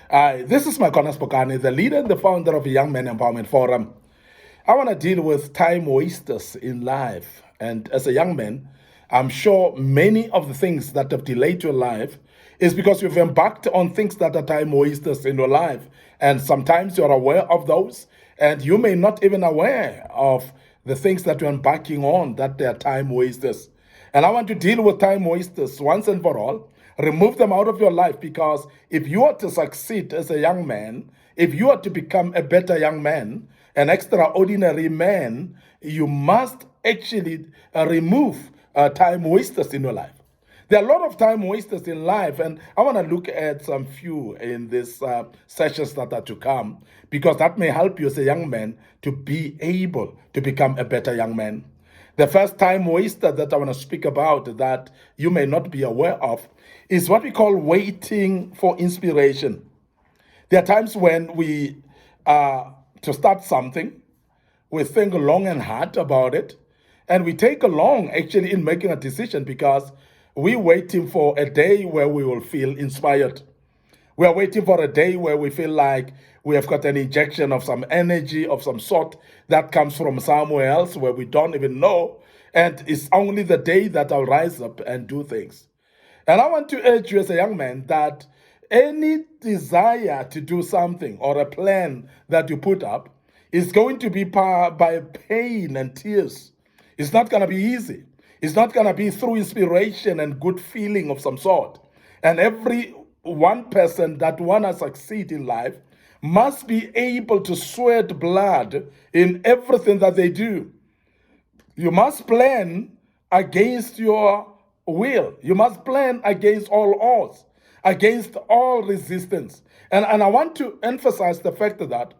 This is Micornus Phokane, the leader and the founder of the Young Men Empowerment Forum. I want to deal with time wasters in life. And as a young man, I'm sure many of the things that have delayed your life is because you've embarked on things that are time wasters in your life. And sometimes you're aware of those, and you may not even aware of the things that you're embarking on, that they're time wasters. And I want to deal with time wasters once and for all. Remove them out of your life, because if you are to succeed as a young man, if you are to become a better young man, an extraordinary man, you must actually remove time wasters in your life. There are a lot of time wasters in life, and I want to look at some few in these sessions that are to come, because that may help you as a young man to be able to become a better young man. The first time waster that I want to speak about that you may not be aware of is what we call waiting for inspiration. There are times when we, to start something, we think long and hard about it, and we take long actually in making a decision, because we're waiting for a day where we will feel inspired. We are waiting for a day where we feel like we have got an injection of some energy of some sort that comes from somewhere else where we don't even know. And it's only the day that I'll rise up and do things. And I want to urge you as a young man that any desire to do something or a plan that you put up is going to be by pain and tears. It's not going to be easy. It's not going to be through inspiration and good feeling of some sort. And every one person that want to succeed in life must be able to sweat blood in everything that they do. You must plan against your will. You must plan against all odds, against all resistance. And I want to emphasize the fact that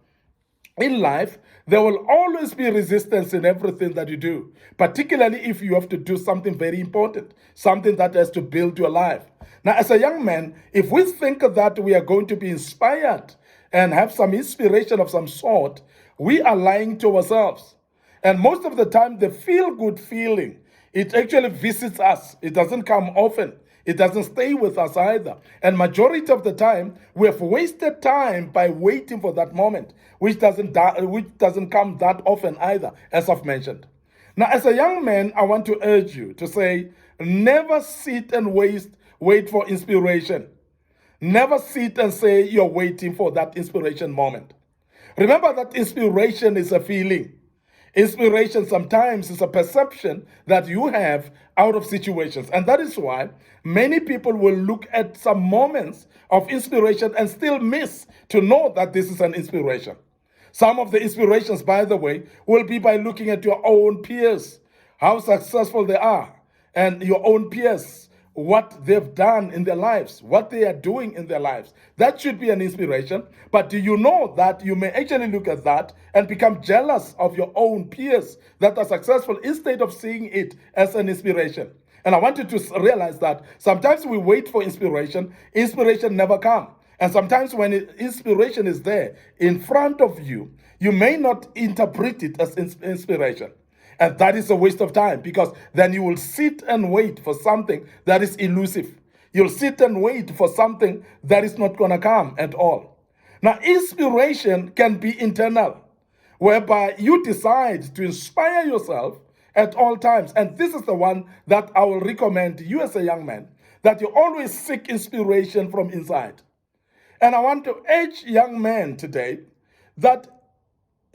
in life, there will always be resistance in everything that you do, particularly if you have to do something very important, something that has to build your life. Now, as a young man, if we think that we are going to be inspired and have some inspiration of some sort, we are lying to ourselves. And most of the time, the feel-good feeling, it actually visits us. It doesn't come often. It doesn't stay with us either. And majority of the time, we have wasted time by waiting for that moment, which doesn't come that often either, as I've mentioned. Now, as a young man, I want to urge you to say, never sit and wait for inspiration. Never sit and say you're waiting for that inspiration moment. Remember that inspiration is a feeling. Inspiration sometimes is a perception that you have out of situations. And that is why many people will look at some moments of inspiration and still miss to know that this is an inspiration. Some of the inspirations, by the way, will be by looking at your own peers, how successful they are, and your own peers, what they've done in their lives, what they are doing in their lives. That should be an inspiration. But do you know that you may actually look at that and become jealous of your own peers that are successful instead of seeing it as an inspiration? And I want you to realize that sometimes we wait for inspiration never comes. And sometimes when inspiration is there in front of you, you may not interpret it as inspiration. And that is a waste of time, because then you will sit and wait for something that is elusive. You'll sit and wait for something that is not going to come at all. Now, inspiration can be internal, whereby you decide to inspire yourself at all times. And this is the one that I will recommend to you as a young man, that you always seek inspiration from inside. And I want to urge young men today that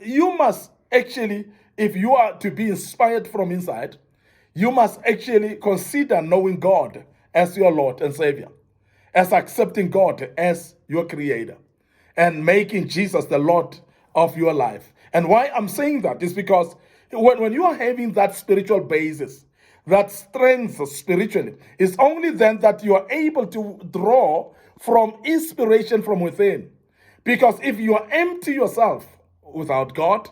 you must actually, if you are to be inspired from inside, you must actually consider knowing God as your Lord and Savior, as accepting God as your Creator, and making Jesus the Lord of your life. And why I'm saying that is because when you are having that spiritual basis, that strength spiritually, it's only then that you are able to draw from inspiration from within. Because if you are empty yourself without God,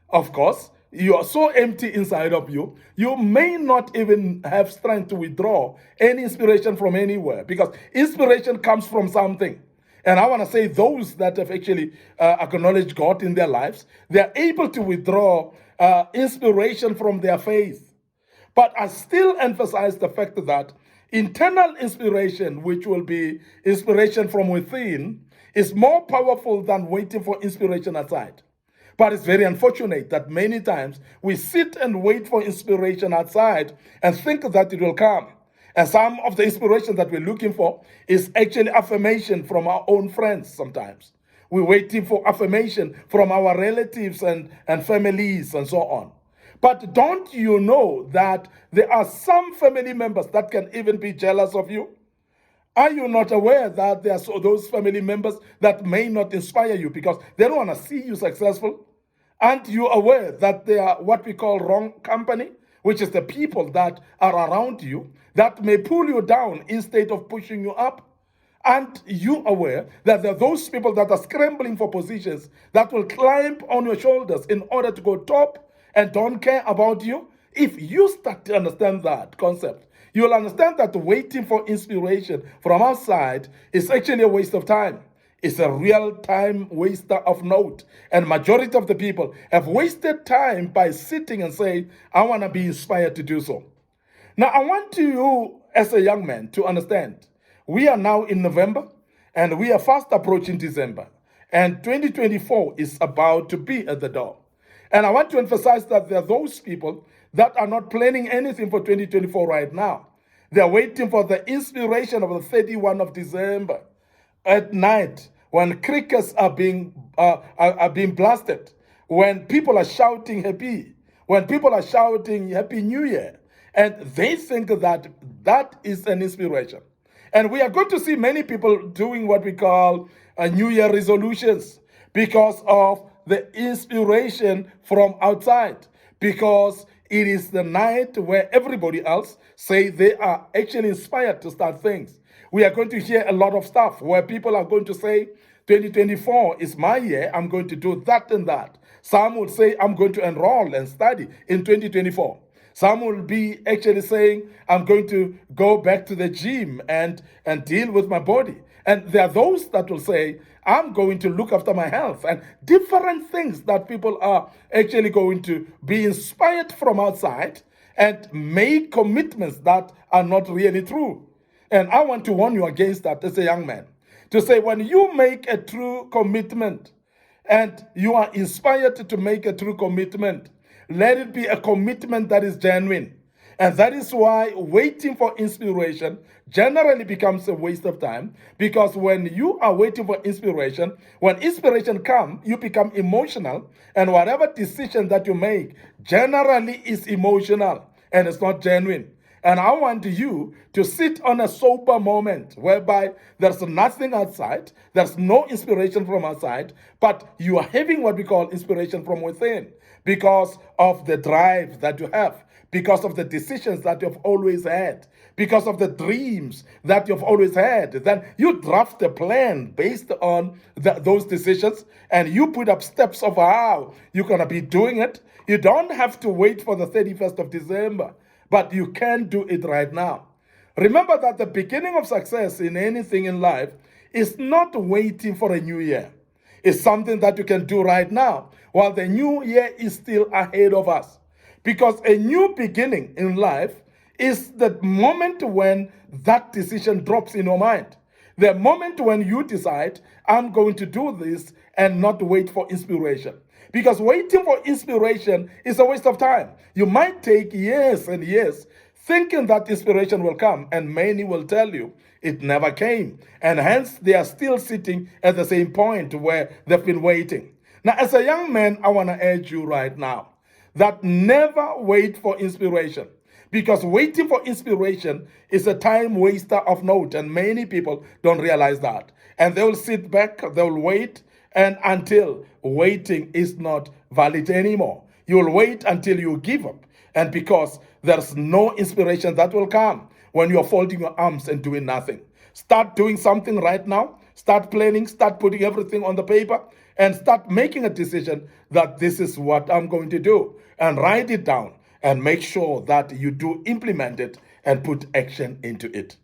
of course, you are so empty inside of you, you may not even have strength to withdraw any inspiration from anywhere, because inspiration comes from something. And I want to say those that have actually acknowledged God in their lives, they're able to withdraw inspiration from their faith. But I still emphasize the fact that internal inspiration, which will be inspiration from within, is more powerful than waiting for inspiration outside. But it's very unfortunate that many times we sit and wait for inspiration outside and think that it will come. And some of the inspiration that we're looking for is actually affirmation from our own friends sometimes. We're waiting for affirmation from our relatives and families and so on. But don't you know that there are some family members that can even be jealous of you? Are you not aware that there are those family members that may not inspire you because they don't want to see you successful? Aren't you aware that they are what we call wrong company, which is the people that are around you that may pull you down instead of pushing you up? Aren't you aware that there are those people that are scrambling for positions that will climb on your shoulders in order to go top and don't care about you? If you start to understand that concept, you'll understand that waiting for inspiration from outside is actually a waste of time. It's a real time waster of note. And majority of the people have wasted time by sitting and saying, I want to be inspired to do so. Now, I want you as a young man to understand, we are now in November and we are fast approaching December. And 2024 is about to be at the door. And I want to emphasize that there are those people that are not planning anything for 2024 right now. They're waiting for the inspiration of the 31st of December at night when crickets are being blasted, when people are shouting happy, when people are shouting Happy New Year. And they think that that is an inspiration. And we are going to see many people doing what we call New Year resolutions because of the inspiration from outside, because it is the night where everybody else say they are actually inspired to start things. We are going to hear a lot of stuff where people are going to say, 2024 is my year, I'm going to do that and that. Some will say, I'm going to enroll and study in 2024. Some will be actually saying, I'm going to go back to the gym and deal with my body. And there are those that will say, I'm going to look after my health, and different things that people are actually going to be inspired from outside and make commitments that are not really true. And I want to warn you against that as a young man. To say when you make a true commitment and you are inspired to make a true commitment, let it be a commitment that is genuine. And that is why waiting for inspiration generally becomes a waste of time, because when you are waiting for inspiration, when inspiration comes, you become emotional, and whatever decision that you make generally is emotional and it's not genuine. And I want you to sit on a sober moment whereby there's nothing outside, there's no inspiration from outside, but you are having what we call inspiration from within because of the drive that you have, because of the decisions that you've always had, because of the dreams that you've always had. Then you draft a plan based on those decisions, and you put up steps of how you're going to be doing it. You don't have to wait for the 31st of December, but you can do it right now. Remember that the beginning of success in anything in life is not waiting for a new year. It's something that you can do right now while the new year is still ahead of us. Because a new beginning in life is the moment when that decision drops in your mind. The moment when you decide, I'm going to do this and not wait for inspiration. Because waiting for inspiration is a waste of time. You might take years and years thinking that inspiration will come, and many will tell you it never came. And hence, they are still sitting at the same point where they've been waiting. Now, as a young man, I want to urge you right now that never wait for inspiration, because waiting for inspiration is a time waster of note, and many people don't realize that. And they will sit back, they will wait, and until waiting is not valid anymore. You will wait until you give up, and because there's no inspiration that will come when you're folding your arms and doing nothing. Start doing something right now. Start planning, start putting everything on the paper, and start making a decision that this is what I'm going to do. And write it down and make sure that you do implement it and put action into it.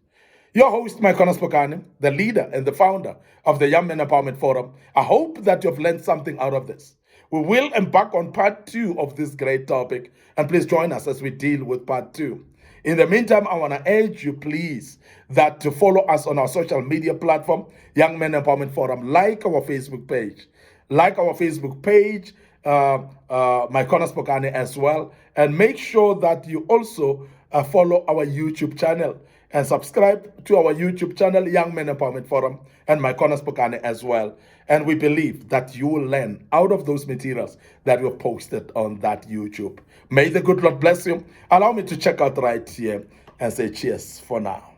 Your host, Micornus Phokane, the leader and the founder of the Young Men Empowerment Forum. I hope that you've learned something out of this. We will embark on part 2 of this great topic, and please join us as we deal with part 2. In the meantime, I want to urge you, please, that to follow us on our social media platform, Young Men Empowerment Forum. Like our Facebook page. Like our Facebook page, Micornus Phokane as well. And make sure that you also follow our YouTube channel and subscribe to our YouTube channel, Young Men Empowerment Forum, and Micornus Phokane as well. And we believe that you will learn out of those materials that were posted on that YouTube. May the good Lord bless you. Allow me to check out right here and say cheers for now.